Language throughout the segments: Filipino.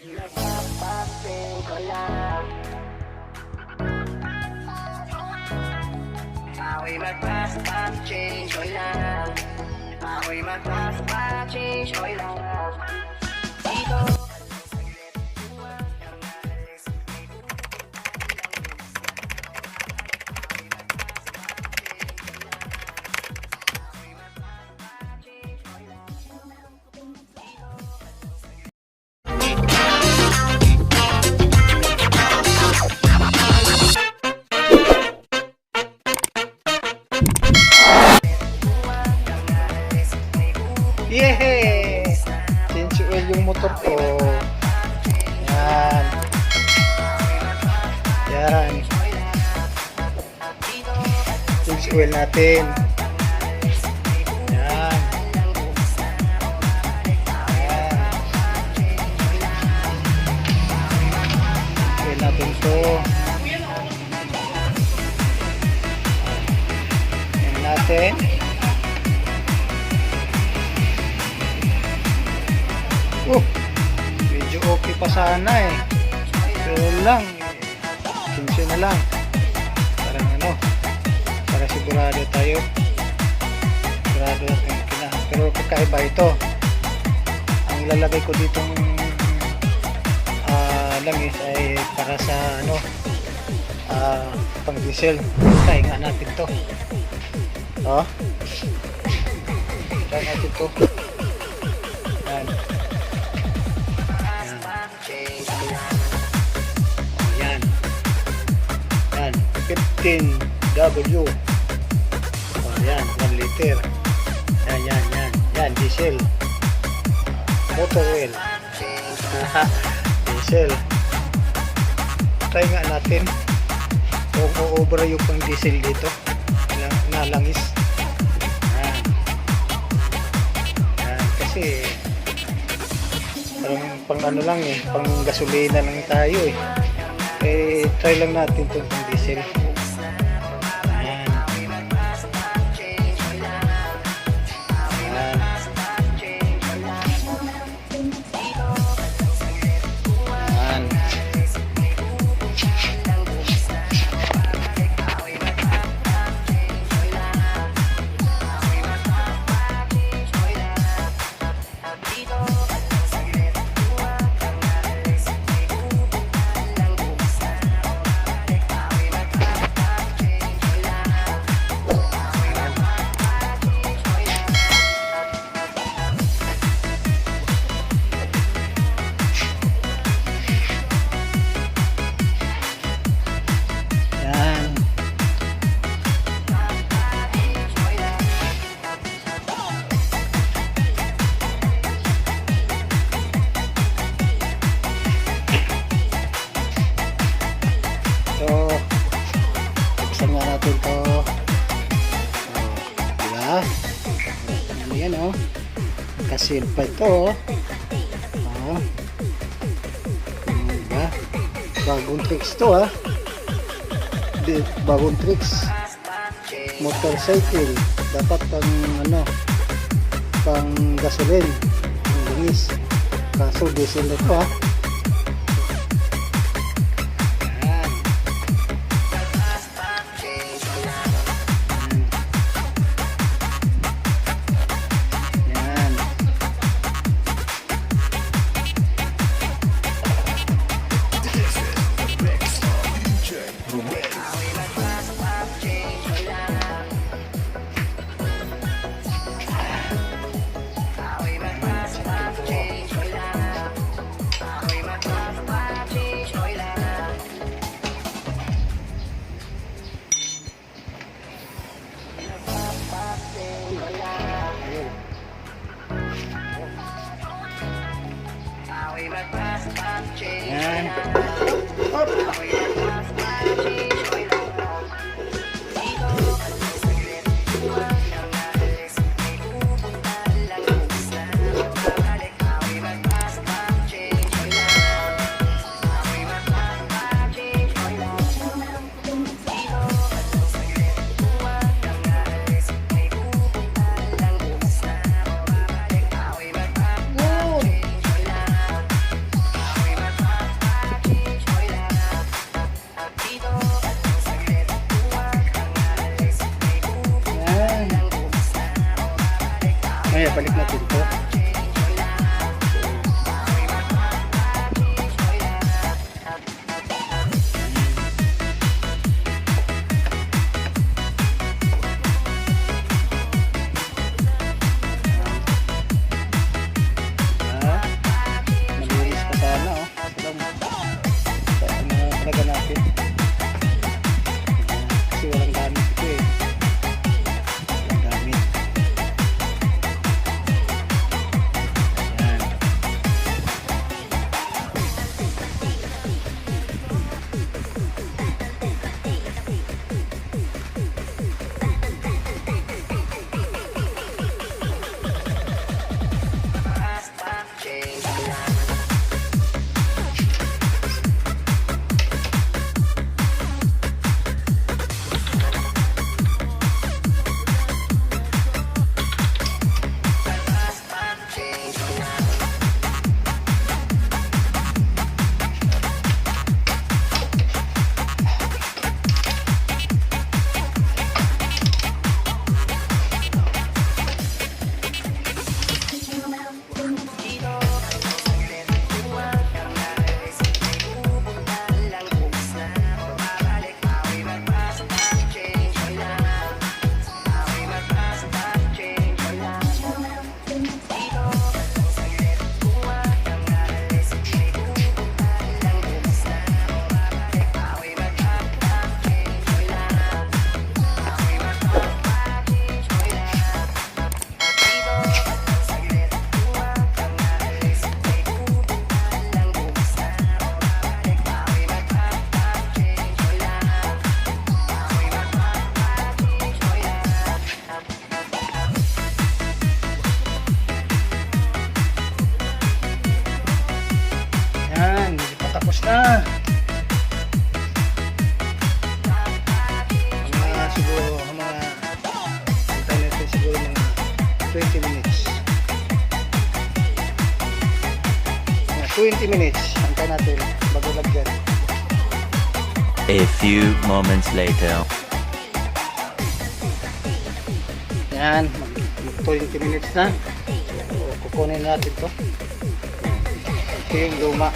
Ako'y magpapag-change ko lang. Ako'y magpapag-change ko lang. Dito Yehey! Change oil yung motor ko. Yan. Yan. Change oil natin. Yan. Yan. Oil natin to. Yan natin. Medyo okay pa sana eh. Pero lang, 15 na lang. Parang ano, para sigurado tayo. Sigurado natin kailangan. Pero kakaiba ito. Ang lalagay ko ditong langis ay para sa ano, pang diesel. Try nga natin to. Try natin to. Yan. Yan. Yan. 15W. Yan. 1 liter. Yan. Yan. Diesel. Motor oil. Diesel. Try nga natin. Over yung pang diesel dito. Nalangis. Yan. Yan. Kasi pang ano lang eh, pang gasolina lang tayo eh. Try lang natin itong pang diesel. Ayan. Ayan. Ayan. Buksan nga natin to. Diba? Ano yan oh. Kasil pa ito oh. Diba? Bagong tricks to ah. Bagong tricks. Motorcycle. Dapat pang ano, pang gasolin. Pang linis. Kaso diesel na ito ah. Yan. 20 minutes. Antay natin bago lagyan. A few moments later. Yan, 20 minutes na. So, kukunin natin to. Ito yung luma.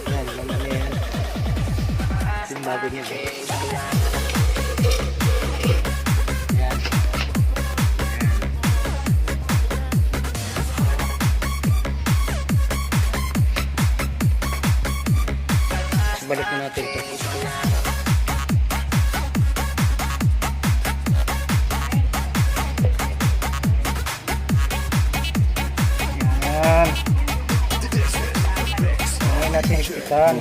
Yan, luma na yan. Yung bago niya. Yan. So, balik na natin to. Yan. Ngayon natin higpitan.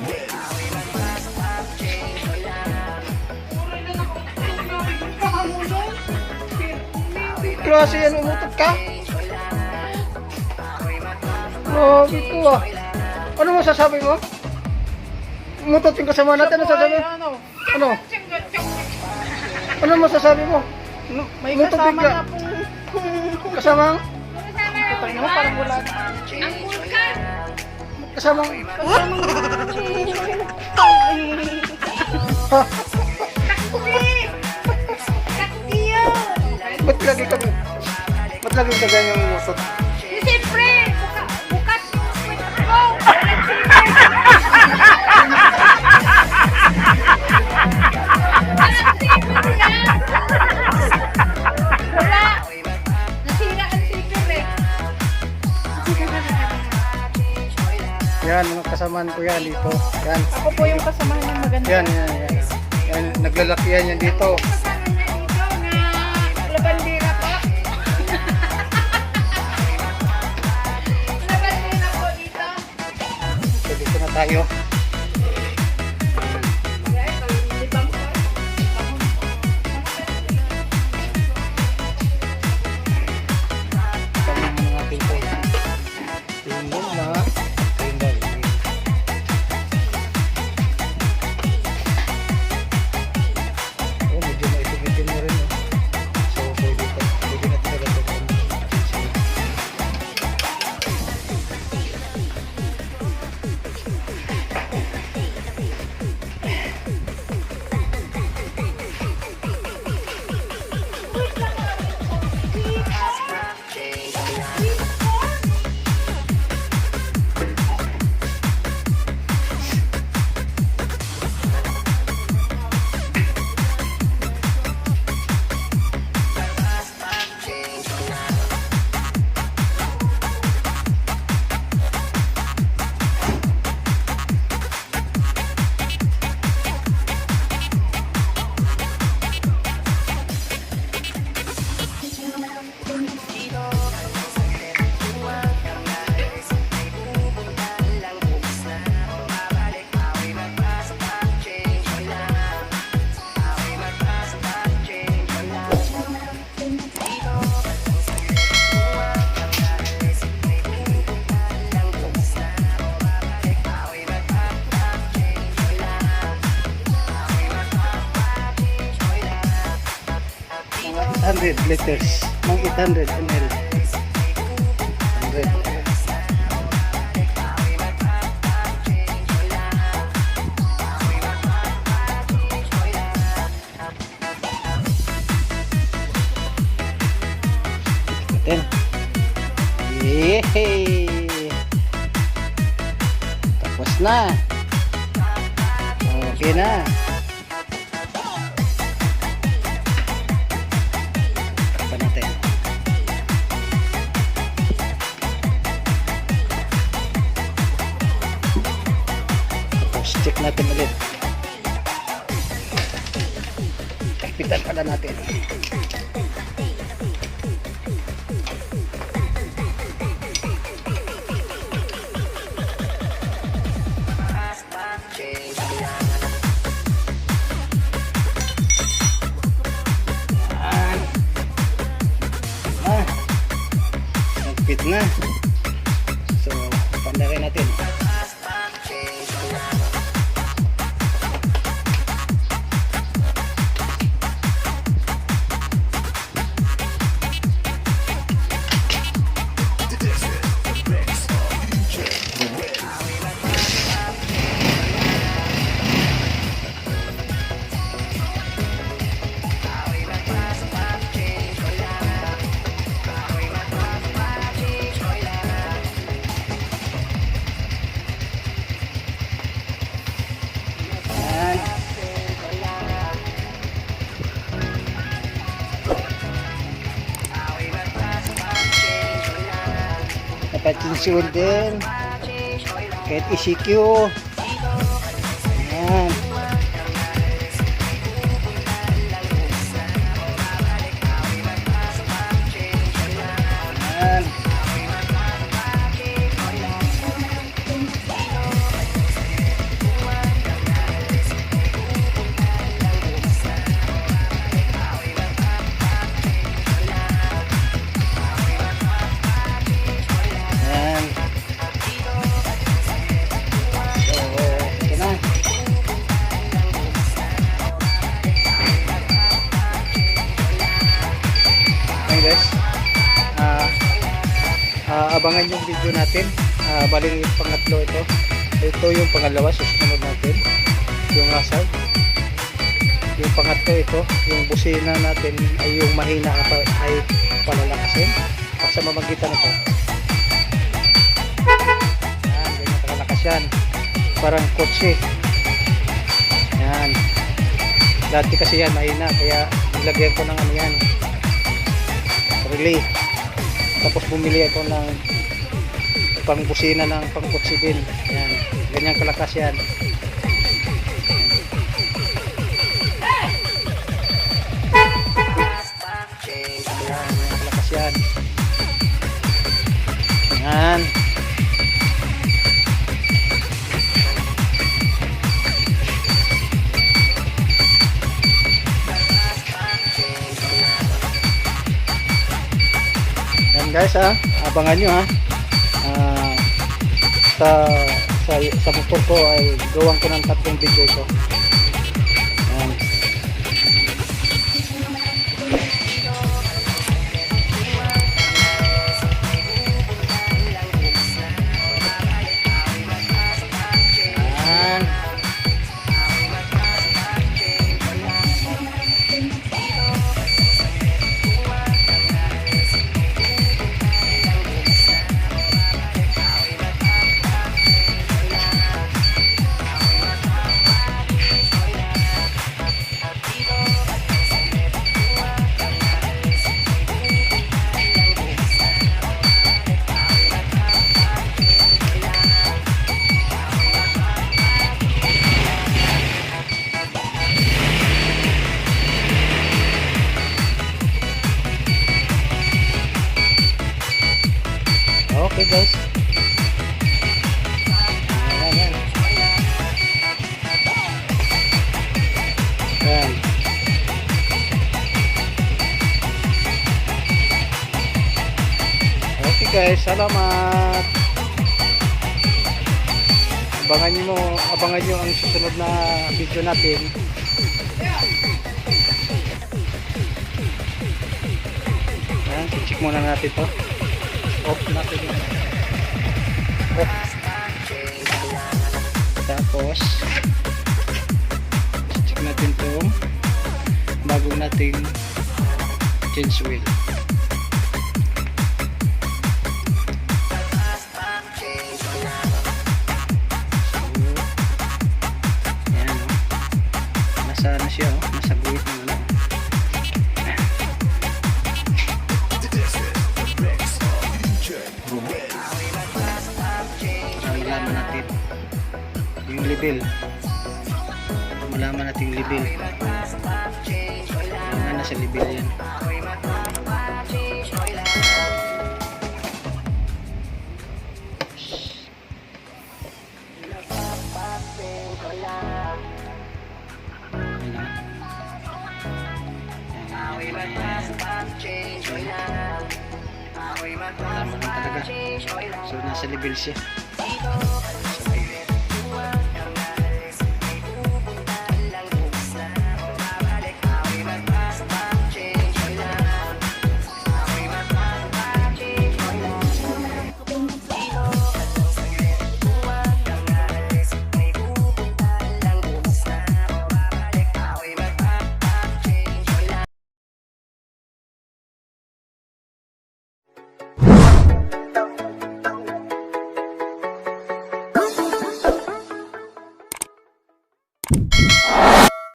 Klase yan, umutot ka? Grabe ko ah. Ano masasabi mo? Umutot yung kasama natin, ano sasabi? Ano? Ano masasabi mo? May Umutot kasama bigla. na pong... Kasama? Patay naman, parang wala. Kasama? Ba't lagi kami? Ba't lagi ka ganyan yung umutot? Siyempre, bukas go! Wala! Nasira ang sipir eh. Yan, mga kasamaan ko yan dito. Yan, Ako po yung kasamahan ng maganda. yan. Yan, naglalakihan yan dito. Kasama niya dito na labandera po. Labandera po dito. So, dito na tayo. Kami mga natin ito. Yung luma, ito yung dali. Oh, medyo maitim-itim na rin. So, pwede na talaga ito. Mga 800 liters. Mga 800 ml. 100. Natin. Yehey! Tapos na. Okay na. Takpan natin. Tapos check natin ulit. Takpitan pala natin. Nagpit na. So, pandarin natin. change oil din. Kahit ECQ. Ayan. Ayan. Ayan. So, okay na. Okay guys. Abangan yung video natin. Bali yung pangatlo ito. Ito yung pangalawa, susunod natin. Yung asal. Yung pangatlo ito, yung busina natin ay yung mahina ay palalakasin. Sa mamagitan ito. Ganyan kalalakas yan. Parang kotse. Yan. Dati kasi yan mahina, kaya nilagyan ko ng ano yan. Relay. Tapos bumili ako ng pang busina ng pang kotse din. Yan. Ganyan kalakas yan. Ganyan kalakas yan. Yan. Yan guys abangan nyo sa motor ko ay gawang ko ng 3 video ito. Yan. Yan. Okay guys. Ayan. Ayan. Okay guys, salamat. Abangan nyo ang susunod na video natin. Ayan, check muna natin to. Off natin yun. Off. Tapos check natin itong bagong nating change wheel. So, ayan nasa ano siya nasa guhit ng ano. Malaman natin yung level. Malaman natin yung level. Nasa level yan. Tama lang talaga. So nasa level siya.